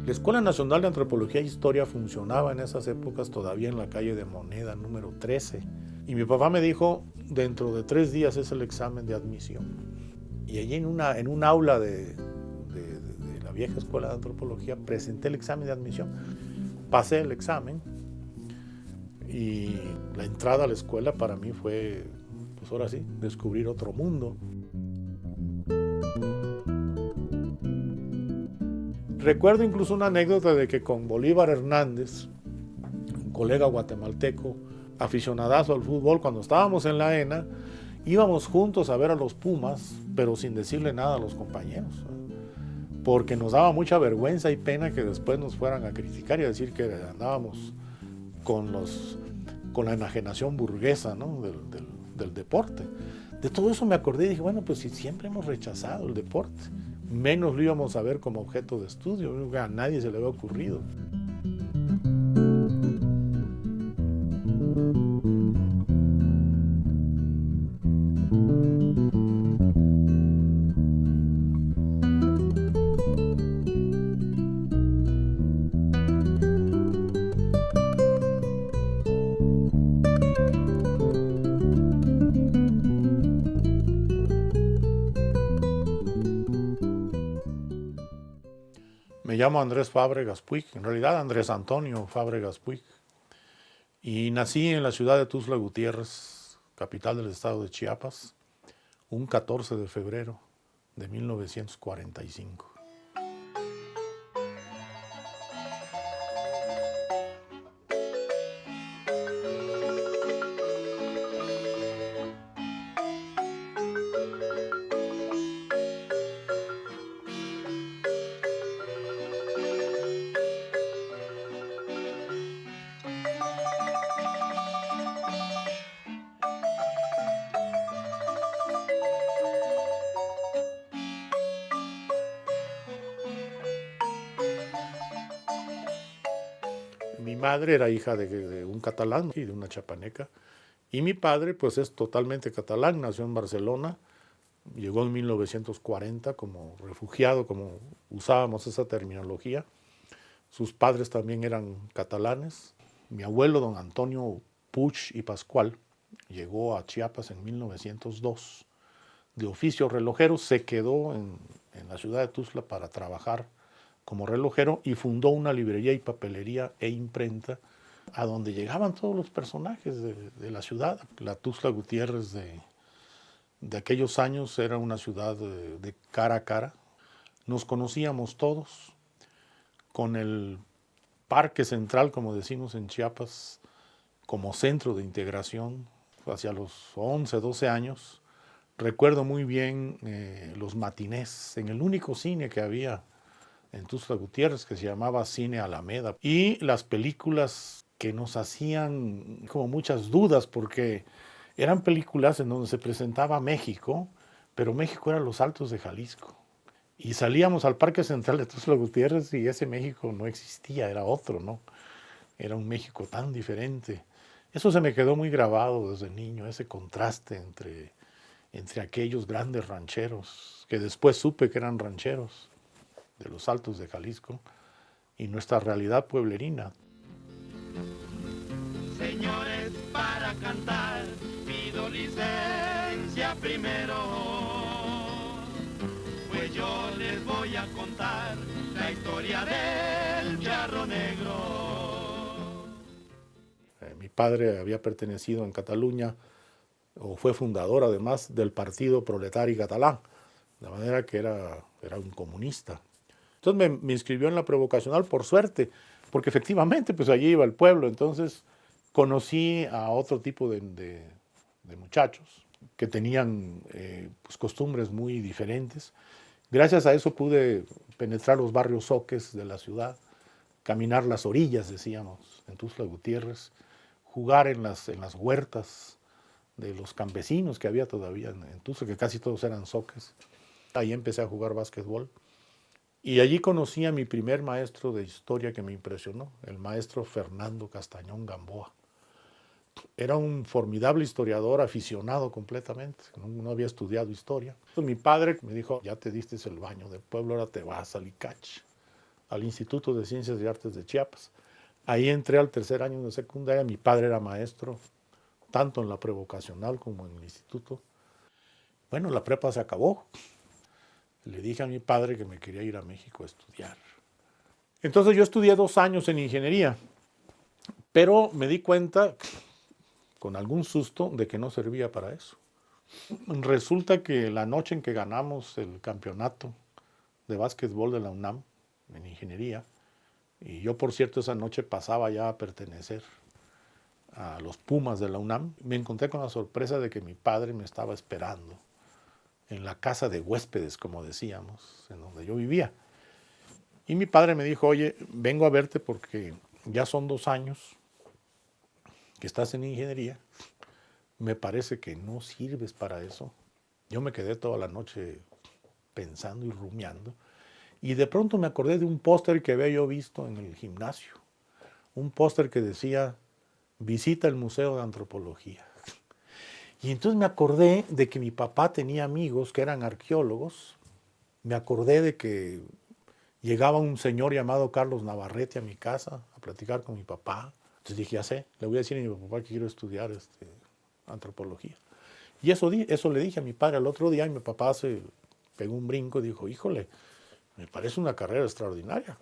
La Escuela Nacional de Antropología e Historia funcionaba en esas épocas todavía en la calle de Moneda, número 13. Y mi papá me dijo, dentro de 3 días es el examen de admisión. Y allí en un aula de la vieja Escuela de Antropología presenté el examen de admisión. Pasé el examen y la entrada a la escuela para mí fue, pues ahora sí, descubrir otro mundo. Recuerdo incluso una anécdota de que con Bolívar Hernández, un colega guatemalteco, aficionadazo al fútbol, cuando estábamos en la ENA, íbamos juntos a ver a los Pumas, pero sin decirle nada a los compañeros, porque nos daba mucha vergüenza y pena que después nos fueran a criticar y a decir que andábamos con la enajenación burguesa, ¿no? del deporte. De todo eso me acordé y dije, bueno, pues si siempre hemos rechazado el deporte, menos lo íbamos a ver como objeto de estudio, a nadie se le había ocurrido. Me llamo Andrés Fábregas Puig, en realidad Andrés Antonio Fábregas Puig, y nací en la ciudad de Tuxtla Gutiérrez, capital del estado de Chiapas, un 14 de febrero de 1945. Mi madre era hija de un catalán y de una chapaneca, y mi padre pues es totalmente catalán, nació en Barcelona, llegó en 1940 como refugiado, como usábamos esa terminología. Sus padres también eran catalanes. Mi abuelo, don Antonio Puig y Pascual, llegó a Chiapas en 1902. De oficio relojero, se quedó en la ciudad de Tuxtla para trabajar como relojero y fundó una librería y papelería e imprenta a donde llegaban todos los personajes de la ciudad. La Tuxtla Gutiérrez de aquellos años era una ciudad de cara a cara. Nos conocíamos todos, con el Parque Central, como decimos en Chiapas, como centro de integración. Hacia los 11, 12 años, recuerdo muy bien los matinés en el único cine que había en Tuxtla Gutiérrez, que se llamaba Cine Alameda, y las películas que nos hacían como muchas dudas, porque eran películas en donde se presentaba México, pero México era los Altos de Jalisco. Y salíamos al Parque Central de Tuxtla Gutiérrez y ese México no existía, era otro, ¿no? Era un México tan diferente. Eso se me quedó muy grabado desde niño, ese contraste entre aquellos grandes rancheros, que después supe que eran rancheros de los Altos de Jalisco, y nuestra realidad pueblerina. Señores, para cantar pido licencia primero, pues yo les voy a contar la historia del charro negro. Mi padre había pertenecido en Cataluña, o fue fundador además del Partido Proletari Catalán, de manera que era un comunista. Entonces me inscribió en la prevocacional por suerte, porque efectivamente pues allí iba el pueblo. Entonces conocí a otro tipo de muchachos que tenían pues costumbres muy diferentes. Gracias a eso pude penetrar los barrios zoques de la ciudad, caminar las orillas, decíamos, en Tuxtla Gutiérrez, jugar en las huertas de los campesinos que había todavía en Tuxtla, que casi todos eran zoques. Ahí empecé a jugar básquetbol. Y allí conocí a mi primer maestro de historia que me impresionó, el maestro Fernando Castañón Gamboa. Era un formidable historiador, aficionado completamente, no había estudiado historia. Entonces mi padre me dijo, ya te diste el baño del pueblo, ahora te vas al ICACH, al Instituto de Ciencias y Artes de Chiapas. Ahí entré al tercer año de secundaria. Mi padre era maestro, tanto en la prevocacional como en el instituto. Bueno, la prepa se acabó. Le dije a mi padre que me quería ir a México a estudiar. Entonces yo estudié 2 años en ingeniería, pero me di cuenta, con algún susto, de que no servía para eso. Resulta que la noche en que ganamos el campeonato de básquetbol de la UNAM, en ingeniería, y yo, por cierto, esa noche pasaba ya a pertenecer a los Pumas de la UNAM, me encontré con la sorpresa de que mi padre me estaba esperando en la casa de huéspedes, como decíamos, en donde yo vivía. Y mi padre me dijo, oye, vengo a verte porque ya son 2 años que estás en ingeniería, me parece que no sirves para eso. Yo me quedé toda la noche pensando y rumiando, y de pronto me acordé de un póster que había yo visto en el gimnasio, un póster que decía, visita el Museo de Antropología. Y entonces me acordé de que mi papá tenía amigos que eran arqueólogos, me acordé de que llegaba un señor llamado Carlos Navarrete a mi casa a platicar con mi papá. Entonces dije, ya sé, le voy a decir a mi papá que quiero estudiar antropología. Y eso le dije a mi padre al otro día, y mi papá se pegó un brinco y dijo, híjole, me parece una carrera extraordinaria.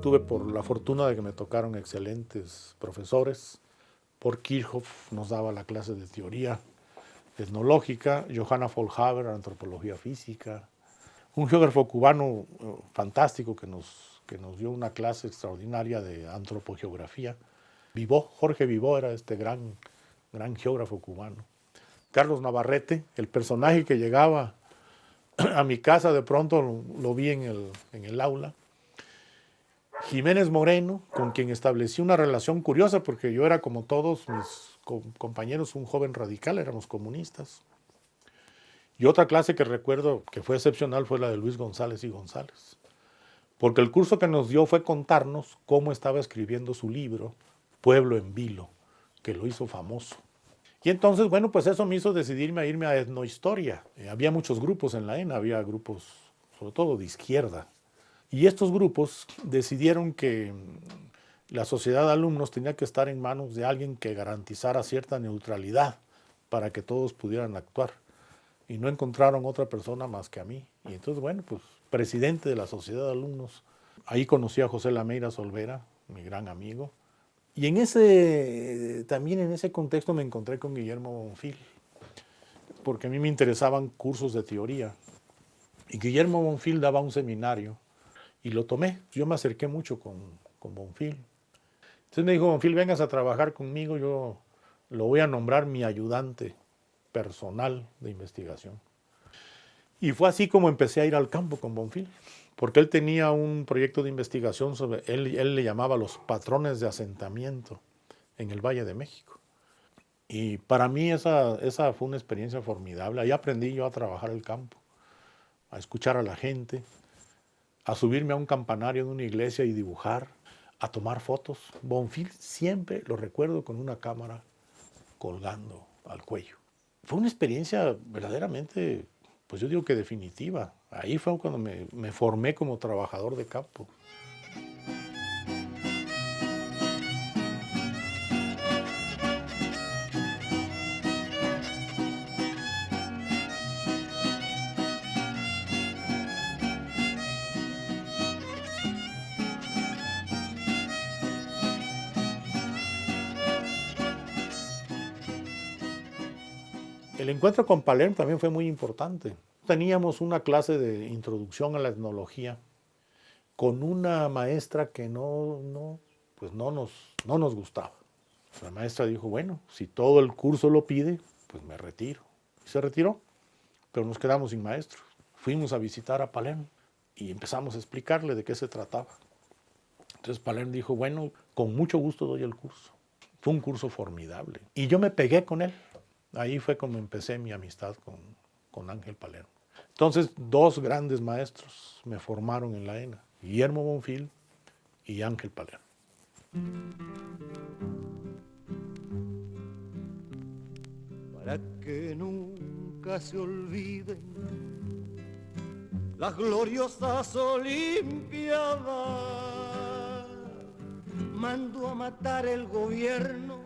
Tuve por la fortuna de que me tocaron excelentes profesores. Por Kirchhoff nos daba la clase de teoría etnológica, Johanna Vollhaber, antropología física, un geógrafo cubano fantástico que nos dio una clase extraordinaria de antropogeografía. Vivó, Jorge Vivó era este gran geógrafo cubano. Carlos Navarrete, el personaje que llegaba a mi casa, de pronto lo vi en el aula. Jiménez Moreno, con quien establecí una relación curiosa, porque yo era como todos mis compañeros, un joven radical, éramos comunistas. Y otra clase que recuerdo que fue excepcional fue la de Luis González y González, porque el curso que nos dio fue contarnos cómo estaba escribiendo su libro, Pueblo en Vilo, que lo hizo famoso. Y entonces, bueno, pues eso me hizo decidirme a irme a etnohistoria. Había muchos grupos en la ENA, había grupos sobre todo de izquierda. Y estos grupos decidieron que la sociedad de alumnos tenía que estar en manos de alguien que garantizara cierta neutralidad para que todos pudieran actuar. Y no encontraron otra persona más que a mí. Y entonces, bueno, pues presidente de la sociedad de alumnos. Ahí conocí a José Lameira Olvera, mi gran amigo. Y también en ese contexto me encontré con Guillermo Bonfil, porque a mí me interesaban cursos de teoría. Y Guillermo Bonfil daba un seminario y lo tomé. Yo me acerqué mucho con Bonfil. Entonces me dijo, Bonfil, vengas a trabajar conmigo, yo lo voy a nombrar mi ayudante personal de investigación. Y fue así como empecé a ir al campo con Bonfil, porque él tenía un proyecto de investigación sobre, él le llamaba los patrones de asentamiento en el Valle de México. Y para mí esa fue una experiencia formidable. Ahí aprendí yo a trabajar el campo, a escuchar a la gente, a subirme a un campanario de una iglesia y dibujar, a tomar fotos. Bonfil siempre lo recuerdo con una cámara colgando al cuello. Fue una experiencia verdaderamente, pues yo digo que definitiva. Ahí fue cuando me formé como trabajador de campo. El encuentro con Palermo también fue muy importante. Teníamos una clase de introducción a la etnología con una maestra que no nos gustaba. La maestra dijo, bueno, si todo el curso lo pide, pues me retiro. Y se retiró, pero nos quedamos sin maestros. Fuimos a visitar a Palermo y empezamos a explicarle de qué se trataba. Entonces Palermo dijo, bueno, con mucho gusto doy el curso. Fue un curso formidable. Y yo me pegué con él. Ahí fue como empecé mi amistad con Ángel Palermo. Entonces, 2 grandes maestros me formaron en la ENA. Guillermo Bonfil, y Ángel Palermo. Para que nunca se olviden las gloriosas Olimpiadas, mandó a matar el gobierno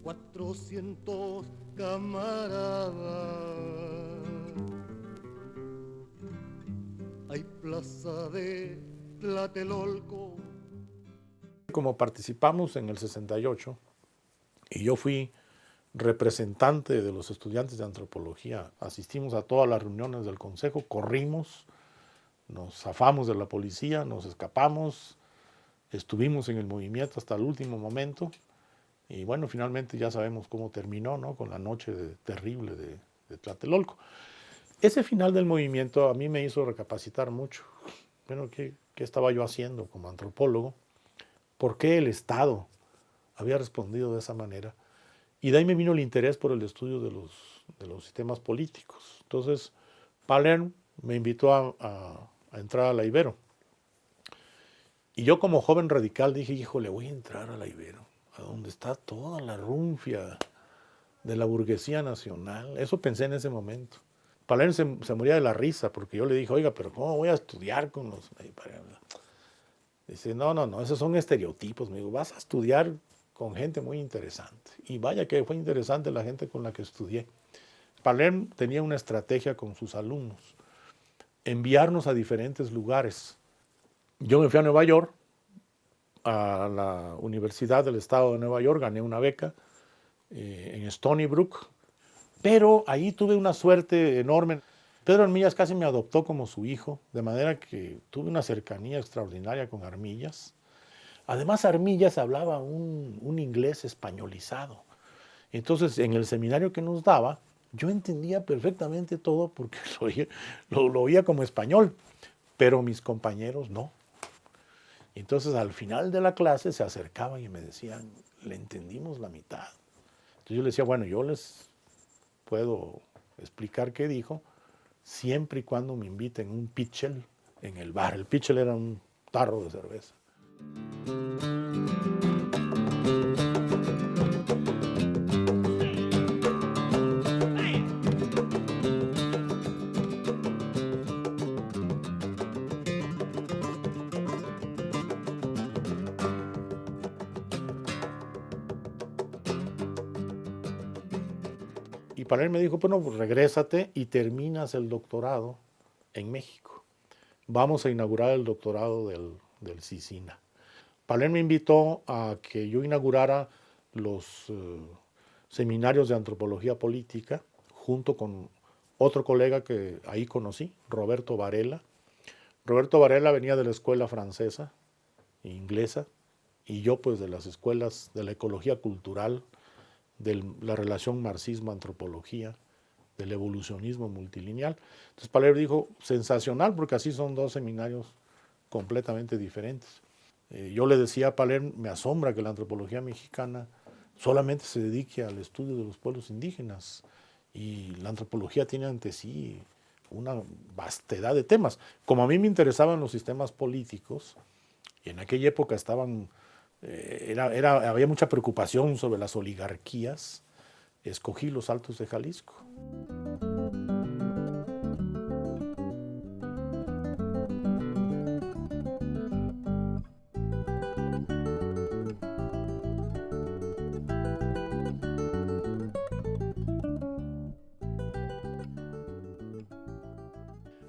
400 camaradas. Hay plaza de Tlatelolco. Como participamos en el 68 y yo fui representante de los estudiantes de antropología, asistimos a todas las reuniones del consejo, corrimos, nos zafamos de la policía, nos escapamos, estuvimos en el movimiento hasta el último momento y bueno, finalmente ya sabemos cómo terminó, ¿no? Con la noche terrible de Tlatelolco. Ese final del movimiento a mí me hizo recapacitar mucho. Bueno, ¿qué estaba yo haciendo como antropólogo? ¿Por qué el Estado había respondido de esa manera? Y de ahí me vino el interés por el estudio de los sistemas políticos. Entonces, Palermo me invitó a entrar a la Ibero. Y yo como joven radical dije, híjole, voy a entrar a la Ibero, a donde está toda la runfia de la burguesía nacional. Eso pensé en ese momento. Palermo se moría de la risa porque yo le dije, oiga, pero ¿cómo voy a estudiar con los...? Dice, no, esos son estereotipos. Me digo, vas a estudiar con gente muy interesante. Y vaya que fue interesante la gente con la que estudié. Palermo tenía una estrategia con sus alumnos, enviarnos a diferentes lugares. Yo me fui a Nueva York, a la Universidad del Estado de Nueva York, gané una beca en Stony Brook, pero ahí tuve una suerte enorme. Pedro Armillas casi me adoptó como su hijo, de manera que tuve una cercanía extraordinaria con Armillas. Además, Armillas hablaba un inglés españolizado. Entonces, en el seminario que nos daba, yo entendía perfectamente todo porque lo oía como español, pero mis compañeros no. Entonces, al final de la clase se acercaban y me decían, le entendimos la mitad. Entonces yo les decía, bueno, yo les puedo explicar qué dijo, siempre y cuando me inviten un pitchel en el bar. El pitchel era un tarro de cerveza. Y Palermo me dijo, bueno, pues regrésate y terminas el doctorado en México. Vamos a inaugurar el doctorado del CICINA. Palermo me invitó a que yo inaugurara los seminarios de antropología política junto con otro colega que ahí conocí, Roberto Varela. Roberto Varela venía de la escuela francesa e inglesa y yo pues de las escuelas de la ecología cultural, de la relación marxismo-antropología, del evolucionismo multilineal. Entonces Palermo dijo, sensacional, porque así son dos seminarios completamente diferentes. Yo le decía a Palermo, me asombra que la antropología mexicana solamente se dedique al estudio de los pueblos indígenas y la antropología tiene ante sí una vastedad de temas. Como a mí me interesaban los sistemas políticos, y en aquella época estaban... había mucha preocupación sobre las oligarquías, escogí los Altos de Jalisco.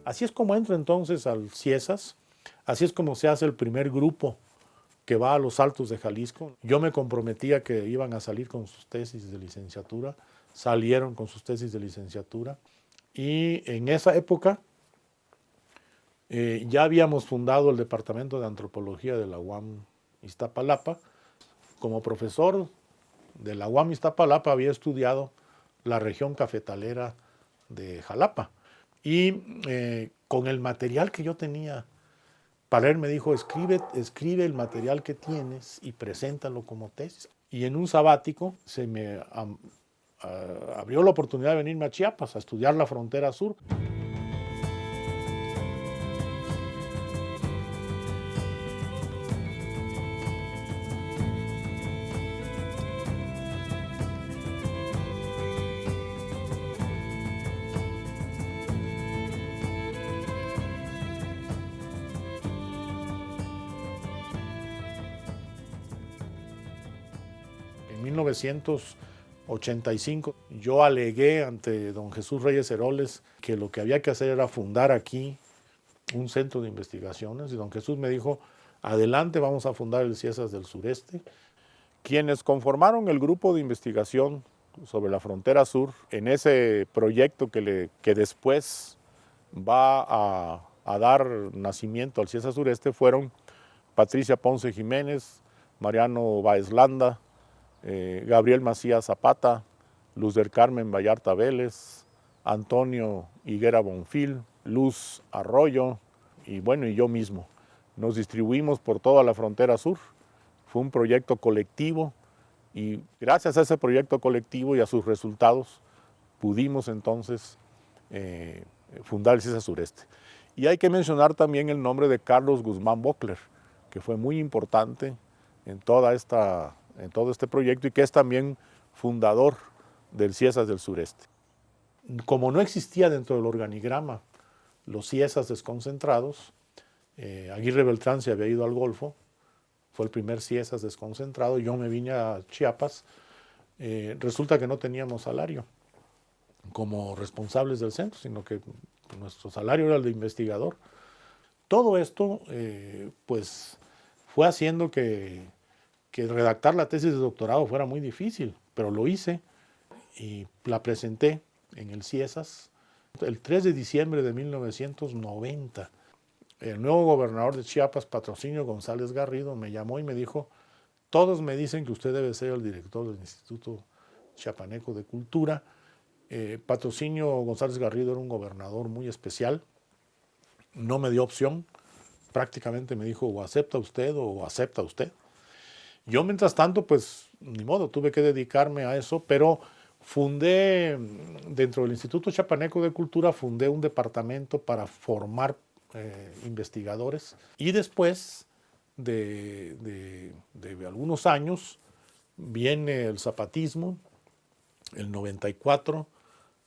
Así es como entro entonces al CIESAS, así es como se hace el primer grupo que va a los Altos de Jalisco. Yo me comprometía que iban a salir con sus tesis de licenciatura, salieron con sus tesis de licenciatura y en esa época ya habíamos fundado el Departamento de Antropología de la UAM Iztapalapa. Como profesor de la UAM Iztapalapa había estudiado la región cafetalera de Jalapa y con el material que yo tenía, Palermo me dijo, escribe el material que tienes y preséntalo como tesis. Y en un sabático se me abrió la oportunidad de venirme a Chiapas a estudiar la frontera sur. 1985 yo alegué ante don Jesús Reyes Heroles que lo que había que hacer era fundar aquí un centro de investigaciones, y don Jesús me dijo, adelante, vamos a fundar el CIESAS del Sureste. Quienes conformaron el grupo de investigación sobre la frontera sur, en ese proyecto que después va a dar nacimiento al CIESAS Sureste, fueron Patricia Ponce Jiménez, Mariano Báez Landa, Gabriel Macías Zapata, Luz del Carmen Vallarta Vélez, Antonio Higuera Bonfil, Luz Arroyo y bueno, y yo mismo. Nos distribuimos por toda la frontera sur. Fue un proyecto colectivo y gracias a ese proyecto colectivo y a sus resultados pudimos entonces fundar el CIESAS Sureste. Y hay que mencionar también el nombre de Carlos Guzmán Bockler, que fue muy importante en todo este proyecto y que es también fundador del CIESAS del Sureste. Como no existía dentro del organigrama los CIESAS desconcentrados, Aguirre Beltrán se había ido al Golfo, fue el primer CIESAS desconcentrado, yo me vine a Chiapas, resulta que no teníamos salario como responsables del centro, sino que nuestro salario era el de investigador. Todo esto pues fue haciendo que redactar la tesis de doctorado fuera muy difícil, pero lo hice y la presenté en el CIESAS el 3 de diciembre de 1990. El nuevo gobernador de Chiapas, Patrocinio González Garrido, me llamó y me dijo, todos me dicen que usted debe ser el director del Instituto Chiapaneco de Cultura. Patrocinio González Garrido era un gobernador muy especial, no me dio opción, prácticamente me dijo o acepta usted o acepta usted. Yo mientras tanto pues ni modo, tuve que dedicarme a eso, pero fundé, dentro del Instituto Chiapaneco de Cultura, fundé un departamento para formar investigadores y después de algunos años viene el zapatismo, el 94,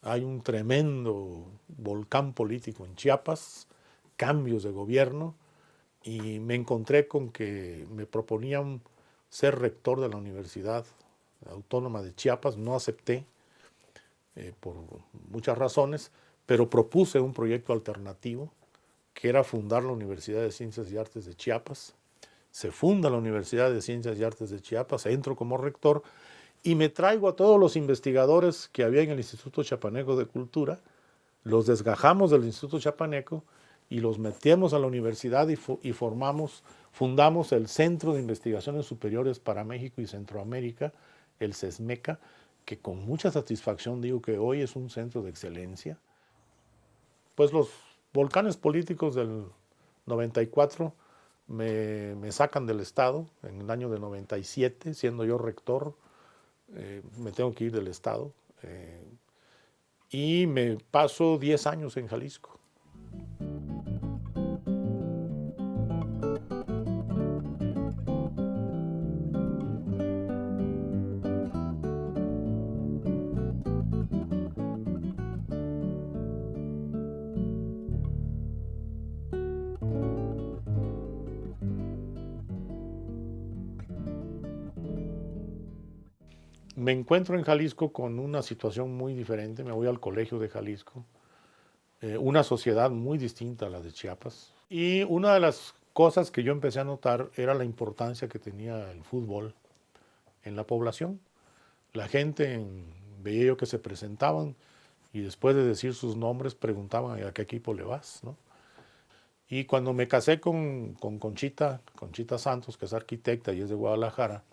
hay un tremendo volcán político en Chiapas, cambios de gobierno y me encontré con que me proponían ser rector de la Universidad Autónoma de Chiapas, no acepté por muchas razones, pero propuse un proyecto alternativo que era fundar la Universidad de Ciencias y Artes de Chiapas. Se funda la Universidad de Ciencias y Artes de Chiapas, entro como rector y me traigo a todos los investigadores que había en el Instituto Chiapaneco de Cultura, los desgajamos del Instituto Chiapaneco y los metimos a la universidad y fundamos el Centro de Investigaciones Superiores para México y Centroamérica, el CESMECA, que con mucha satisfacción digo que hoy es un centro de excelencia. Pues los volcanes políticos del 94 me sacan del Estado en el año de 97, siendo yo rector, me tengo que ir del Estado y me paso 10 años en Jalisco. Me encuentro en Jalisco con una situación muy diferente, me voy al colegio de Jalisco, una sociedad muy distinta a la de Chiapas. Y una de las cosas que yo empecé a notar era la importancia que tenía el fútbol en la población. La gente, veía yo que se presentaban y después de decir sus nombres preguntaban a qué equipo le vas, ¿no? Y cuando me casé con Conchita Santos, que es arquitecta y es de Guadalajara,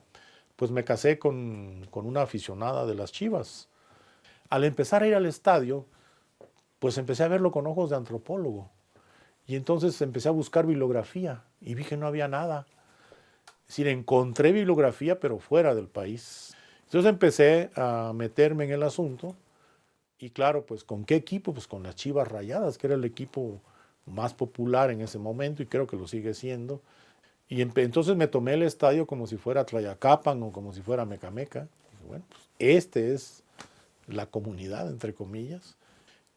pues me casé con una aficionada de las Chivas. Al empezar a ir al estadio, pues empecé a verlo con ojos de antropólogo. Y entonces empecé a buscar bibliografía y vi que no había nada. Es decir, encontré bibliografía, pero fuera del país. Entonces empecé a meterme en el asunto. Y claro, pues ¿con qué equipo? Pues con las Chivas Rayadas, que era el equipo más popular en ese momento y creo que lo sigue siendo. Y entonces me tomé el estadio como si fuera Tlayacapan o como si fuera Mecameca. Y bueno, pues este es la comunidad, entre comillas.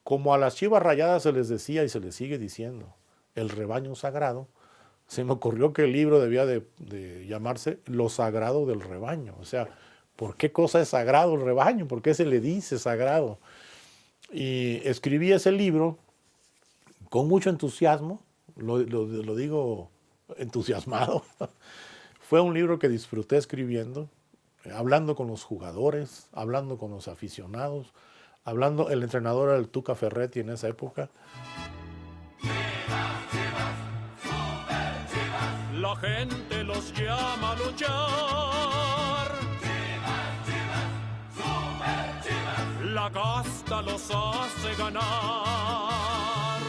Como a las Chivas Rayadas se les decía y se les sigue diciendo, el rebaño sagrado, se me ocurrió que el libro debía de llamarse Lo Sagrado del Rebaño. O sea, ¿por qué cosa es sagrado el rebaño? ¿Por qué se le dice sagrado? Y escribí ese libro con mucho entusiasmo, lo digo entusiasmado. Fue un libro que disfruté escribiendo, hablando con los jugadores, hablando con los aficionados, el entrenador era el Tuca Ferretti en esa época. La gente los llama a luchar. Chivas, Chivas, Super Chivas. La casta los hace ganar.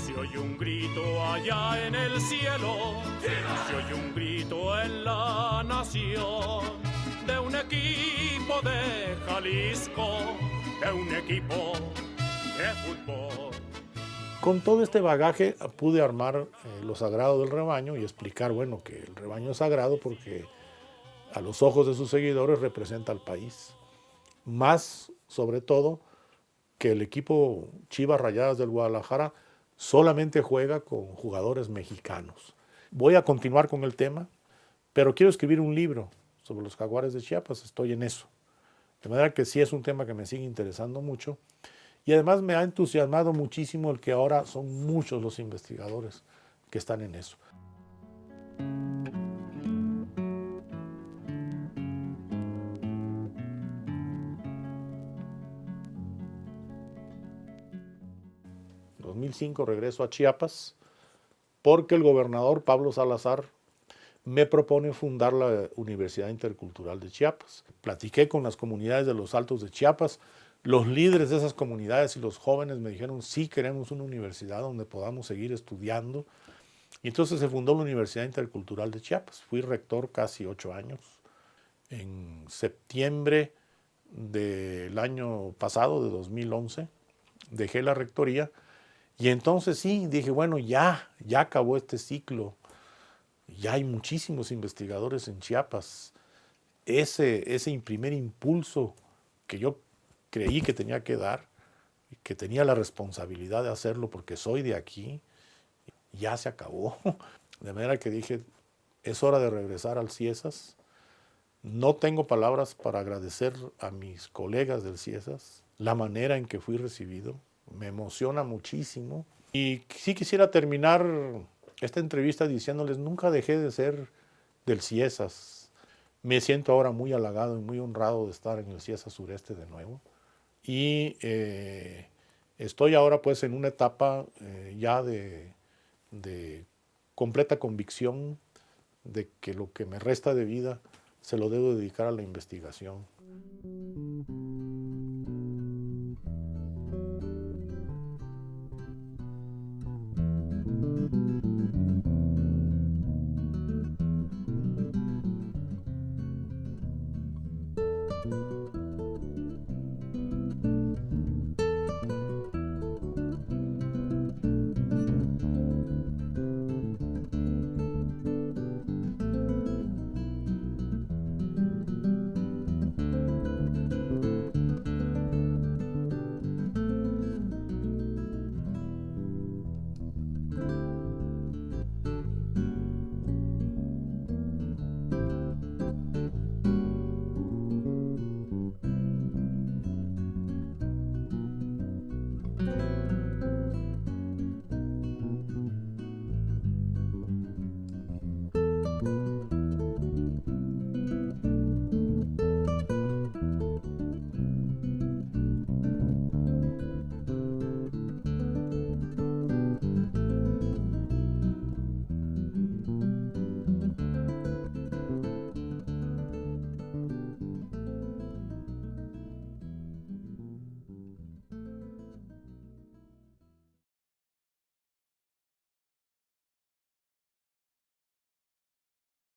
Se oye un grito allá en el cielo. Chivas. Se oye un grito en la nación. De un equipo de Jalisco. De un equipo de fútbol. Con todo este bagaje pude armar lo sagrado del rebaño y explicar, bueno, que el rebaño es sagrado porque a los ojos de sus seguidores representa al país. Más, sobre todo, que el equipo Chivas Rayadas del Guadalajara solamente juega con jugadores mexicanos. Voy a continuar con el tema, pero quiero escribir un libro sobre los Jaguares de Chiapas, estoy en eso. De manera que sí es un tema que me sigue interesando mucho. Y además me ha entusiasmado muchísimo el que ahora son muchos los investigadores que están en eso. En 2005 regreso a Chiapas porque el gobernador Pablo Salazar me propone fundar la Universidad Intercultural de Chiapas. Platiqué con las comunidades de los Altos de Chiapas. Los líderes de esas comunidades y los jóvenes me dijeron, sí queremos una universidad donde podamos seguir estudiando. Y entonces se fundó la Universidad Intercultural de Chiapas. Fui rector casi 8 años. En septiembre del año pasado, de 2011, dejé la rectoría. Y entonces sí, dije, bueno, ya acabó este ciclo. Ya hay muchísimos investigadores en Chiapas. Ese primer impulso que yo creí que tenía que dar, que tenía la responsabilidad de hacerlo porque soy de aquí, ya se acabó. De manera que dije, es hora de regresar al CIESAS. No tengo palabras para agradecer a mis colegas del CIESAS la manera en que fui recibido. Me emociona muchísimo. Y sí quisiera terminar esta entrevista diciéndoles, nunca dejé de ser del CIESAS. Me siento ahora muy halagado y muy honrado de estar en el CIESAS Sureste de nuevo. Y estoy ahora pues en una etapa ya de completa convicción de que lo que me resta de vida se lo debo dedicar a la investigación.